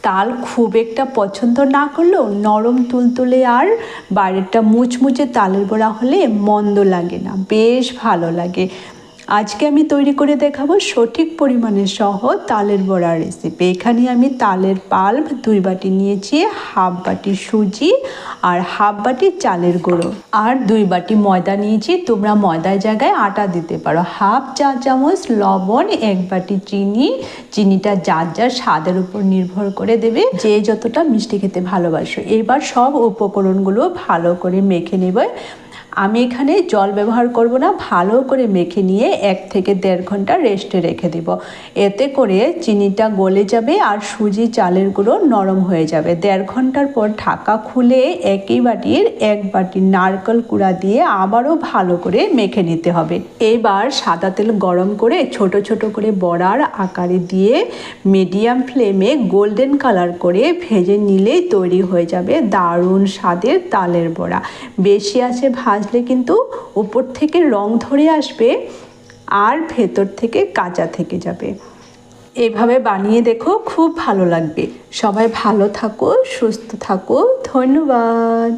তাল খুব একটা পছন্দ না করলেও নরম তুলতুলে আর বাইরেরটা মুচমুচে তালের বড়া হলে মন্দ লাগে না, বেশ ভালো লাগে। আজকে আমি তৈরি করে দেখাবো সঠিক পরিমাণে সহ তালের বড়ার রেসিপি। এখানে আমি তালের পাল্প 2 বাটি নিয়েছি, হাফ বাটি সুজি আর হাফ বাটি চালের গুঁড়ো আর 2 বাটি ময়দা নিয়েছি। তোমরা ময়দার জায়গায় আটা দিতে পারো। হাফ চা চামচ লবণ, 1 বাটি চিনি। চিনিটা যার যার স্বাদের উপর নির্ভর করে দেবে, যে যতটা মিষ্টি খেতে ভালোবাসো। এবার সব উপকরণগুলো ভালো করে মেখে নেবে। আমি এখানে জল ব্যবহার করব না, ভালো করে মেখে নিয়ে 1 থেকে 1.5 ঘন্টা রেস্টে রেখে দেব। এতে করে চিনিটা গলে যাবে আর সুজি চালের গুঁড়ো নরম হয়ে যাবে। 1.5 ঘন্টার পর ঢাকা খুলে একই বাটির 1 বাটি নারকেল কুড়া দিয়ে আবারও ভালো করে মেখে নিতে হবে। এবার সাদা তেল গরম করে ছোট ছোট করে বড়ার আকারে দিয়ে মিডিয়াম ফ্লেমে গোল্ডেন কালার করে ভেজে নিলেই তৈরি হয়ে যাবে দারুণ স্বাদের তালের বড়া। বেশি আছে ভাজলে কিন্তু উপর থেকে রং ধরে আসবে আর ভেতর থেকে কাঁচা থেকে যাবে। এভাবে বানিয়ে দেখো, খুব ভালো লাগবে। সবাই ভালো থাকো, সুস্থ থাকো। ধন্যবাদ।